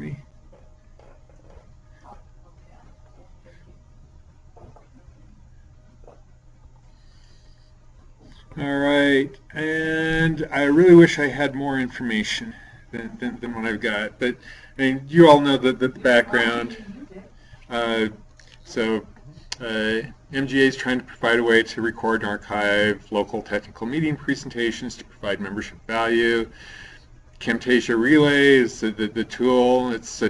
me. All right, and I really wish I had more information than what I've got, but I mean, you all know the background. So MGA is trying to provide a way to record and archive local technical meeting presentations to provide membership value. Camtasia Relay is the tool. It's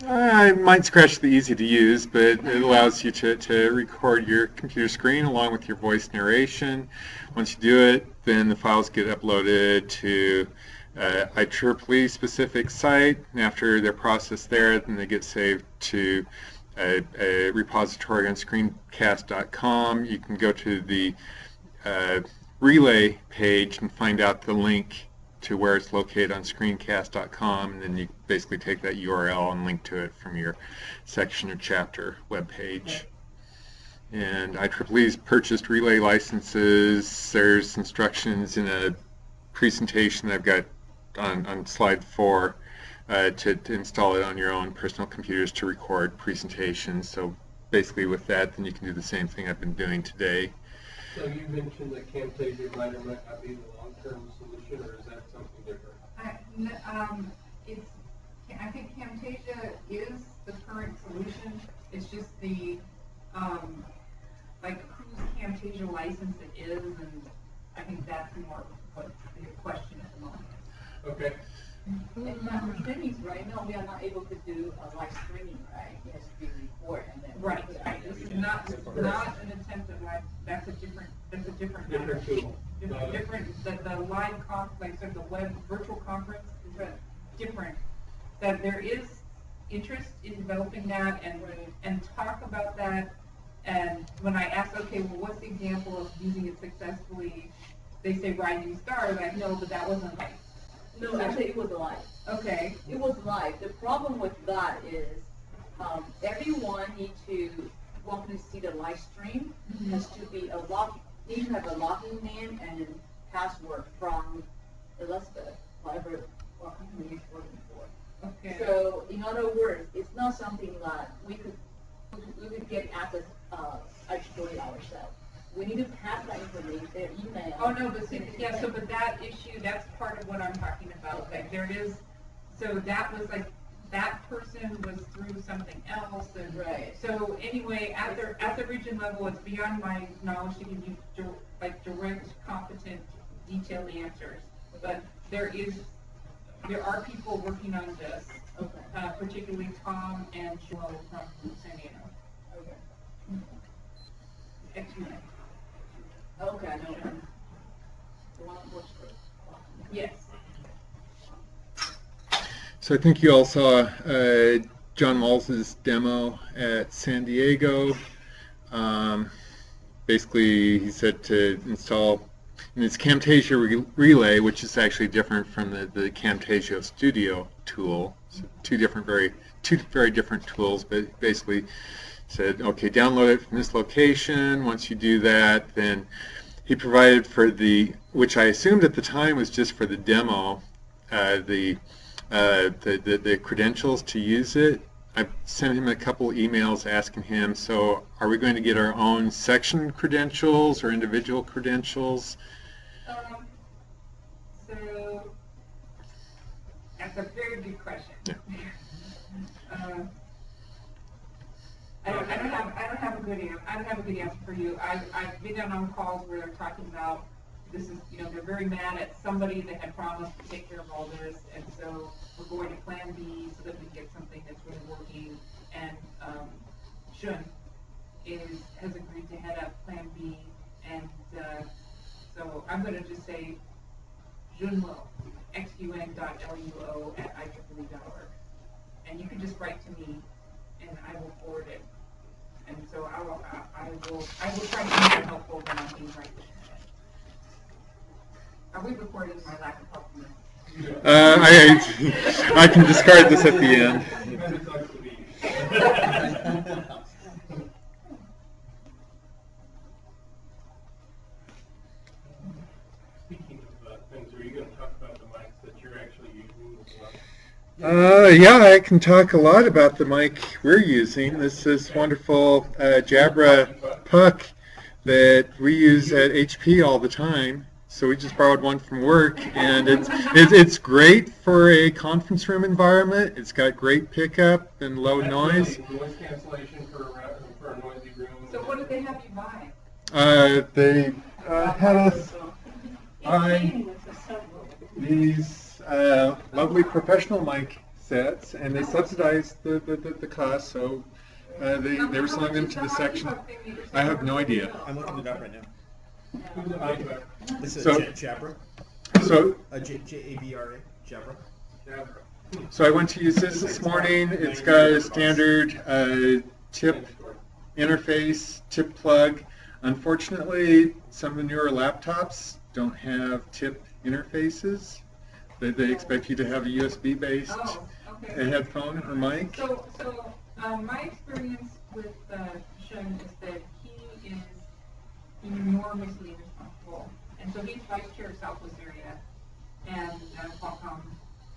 I might scratch the easy to use, but it allows you to record your computer screen along with your voice narration. Once you do it, then the files get uploaded to IEEE specific site, and after they're processed there, then they get saved to a repository on screencast.com. You can go to the Relay page and find out the link to where it's located on screencast.com, and then you basically take that URL and link to it from your section or chapter webpage. And IEEE's purchased Relay licenses. There's instructions in a presentation I've got on slide 4 to install it on your own personal computers to record presentations. So basically with that, then you can do the same thing I've been doing today. So you mentioned that Camtasia might or might not be the long-term solution, or is that something different? I think Camtasia is the current solution. It's just the like whose Camtasia license it is, and I think that's more what the question at the moment. Okay. And now for streaming right now, we are not able to do live streaming, right? It has to be recorded and then Right. This is not an attempt at live. That's a different tool. The live like I said, the web virtual conference is different. That there is interest in developing that and talk about that. And when I ask, okay, well, what's the example of using it successfully? They say Rising Star. I'm like, no, but that wasn't live. No, actually it was live. Okay. It was live. The problem with that is everyone want to see the live stream has to be need to have a login name and password from Elizabeth, whatever company you're working for. Okay. So in other words, it's not something that we could get access actually ourselves. We need to pass that information, their email. Oh no, but see, yeah. So, but that issue, that's part of what I'm talking about. Like there is, so that was like that person was through something else, and right. So anyway, at the region level, it's beyond my knowledge to give you direct, competent, detailed answers. But there are people working on this, okay. Particularly Tom and Joel from San Diego. Okay. XUA. Okay, I know. The one that works for Yes. So I think you all saw John Malls' demo at San Diego. Basically, he said to install, and it's Camtasia Relay, which is actually different from the Camtasia Studio tool. So two very different tools, but basically said, okay, download it from this location. Once you do that, then he provided for which I assumed at the time was just for the demo, the credentials to use it. I sent him a couple emails asking him, so are we going to get our own section credentials or individual credentials? So that's a very good question. Yeah. I don't have a good answer for you. I've been on calls where they're talking about this is, they're very mad at somebody that had promised to take care of all this, and so we're going to Plan B so that we get something that's really working. And Shun has agreed to head up Plan B, and so I'm going to just say Junluo, xun.luo at IEEE.org, and you can just write to me, and I will forward it. And so I will try to be more helpful when I'm being right. Are we recording my lack of helpfulness? I can discard this at the end. Speaking of things, are you going to talk about the mics that you're actually using as well? Yeah, I can talk a lot about the mic we're using. This is wonderful Jabra puck that we use at HP all the time. So we just borrowed one from work, and it's great for a conference room environment. It's got great pickup and low noise. Noise cancellation for a noisy room. So what did they have you buy? They had us buy these lovely professional mic sets, and they subsidized the cost, so they were selling them to the section. I have no idea. I'm looking it up right now. Who's the manufacturer? This is So- Jabra. So Jabra. Jabra. Jabra. So I went to use this morning. It's got a standard tip interface, tip plug. Unfortunately, some of the newer laptops don't have tip interfaces. They expect you to have a USB-based Oh, okay. headphone or mic. So my experience with Shun is that he is enormously responsible. And so he's vice chair of Southwest area and Qualcomm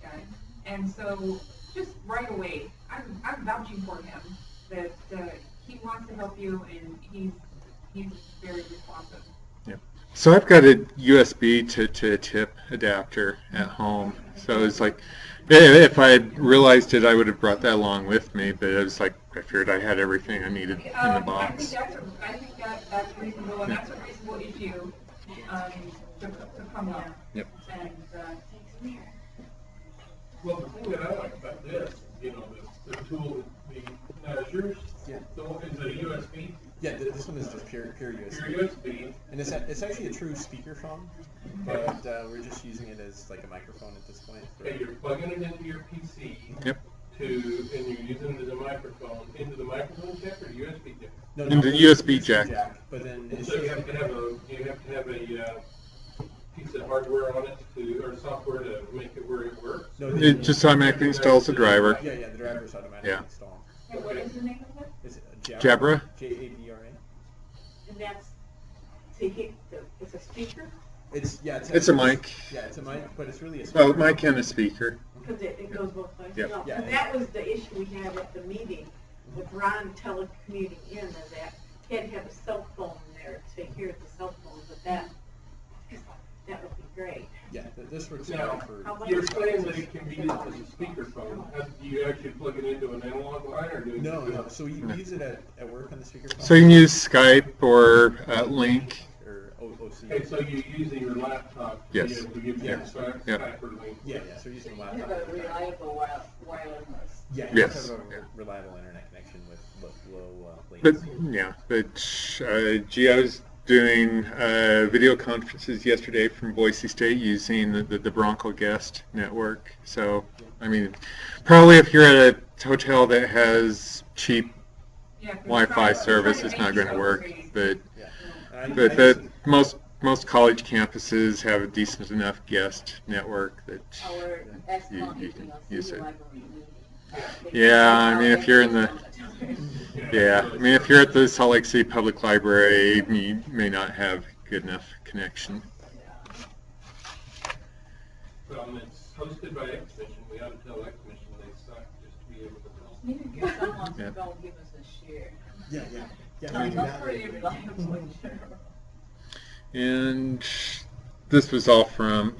guy. And so just right away, I'm vouching for him that he wants to help you, and he's very responsive. So I've got a USB to tip adapter at home. So it's like, if I had realized it, I would have brought that along with me. But it was like, I figured I had everything I needed in the I box. think that's reasonable, and that's a reasonable issue to come up. Yep. And Well, the thing that I like about this, the tool, now is yours, Yeah. is it a USB? Yeah, this one is just pure USB. Pure USB, And it's actually a true speakerphone, but we're just using it as like a microphone at this point. and you're plugging it into your PC. Yep. And you're using it as a microphone, into the microphone jack or USB jack? No, Into the USB jack. But then it So you shows have to have a piece of hardware on it or software to make it where it works? no, It just automatically installs the driver. Yeah, the driver's automatically Yeah. installed. and what is the name of it? Is it Jabra? Jabra. And that's to hit it's a speaker, It's a mic. Yeah, it's a mic, but it's really a Well, speaker. mic and a speaker. because it goes both ways. Yep. No, Yeah. and that was the issue we had at the meeting with Ron telecommuting in, is that he had to have a cell phone there to hear the cell phone, but that would be great. Yeah, this works Now, fine for. How much- you're saying that it can be used as a speakerphone. Do you actually plug it into an analog line or do you? No. So you use it at work on the speakerphone. So you can use Skype or Link. Or OC. Okay, so you're using your laptop to be Yes. able to give you Yeah. a Skype Yeah. or link? Yeah, so you're using a You have laptop. a reliable wireless. Yeah, you Yes. have to have a reliable internet connection with low But latency. gee, I was doing video conferences yesterday from Boise State using the Bronco Guest network. So I mean, probably if you're at a hotel that has cheap Yeah, 'cause Wi-Fi it's service, trying it's to not make going to it work. overrated. But Yeah. And but I the use it- most college campuses have a decent enough guest network that Our you meeting, can I'll use see it. the library meeting. Yeah, I mean, if you're in the I mean, if you're at the Salt Lake City Public Library, you may not have good enough connection. Well, it's hosted by X Mission. We ought to tell X Mission they suck just to be able to tell. Maybe get someone Yeah. to go give us a share. Yeah. We do That's that. pretty reliable. And this was all from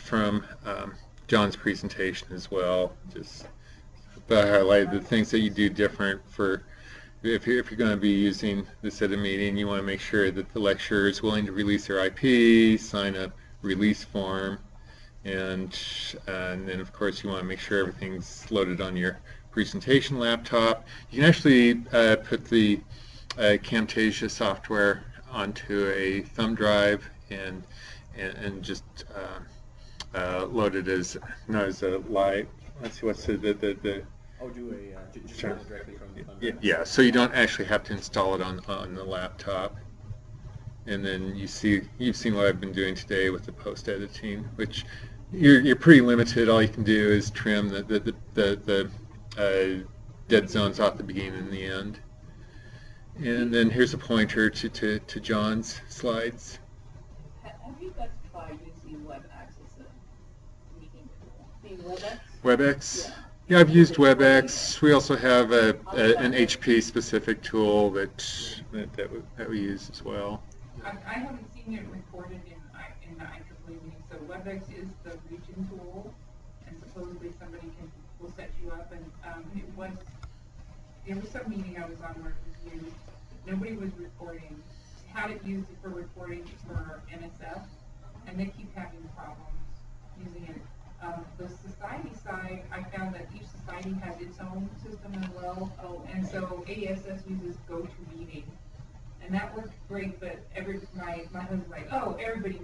John's presentation as well. Just highlight the things that you do different for if you're going to be using this at a meeting. You want to make sure that the lecturer is willing to release their IP, sign a release form, and then of course you want to make sure everything's loaded on your presentation laptop. You can actually put the Camtasia software onto a thumb drive and just load it as not as a live. Let's see what's the Oh, do a just Sure. run it directly from the thumb drive. yeah. So you don't actually have to install it on the laptop. And then you've seen what I've been doing today with the post editing, which you're pretty limited. All you can do is trim the dead zones off the beginning and the end. And then here's a pointer to John's slides. Have you guys tried using WebEx as a meeting before? Being WebEx? WebEx? Yeah, I've used WebEx. We also have an HP specific tool that we use as well. I haven't seen it recorded in the IEEE meeting, so WebEx is the region tool, and supposedly somebody will set you up, and there was some meeting I was on where it was used, nobody was recording, had it used for recording for NSF, and they keep having problems using it. The society side, I found that each society has its own system as well, and so ASS uses GoToMeeting. And that worked great, but my husband's like, oh, everybody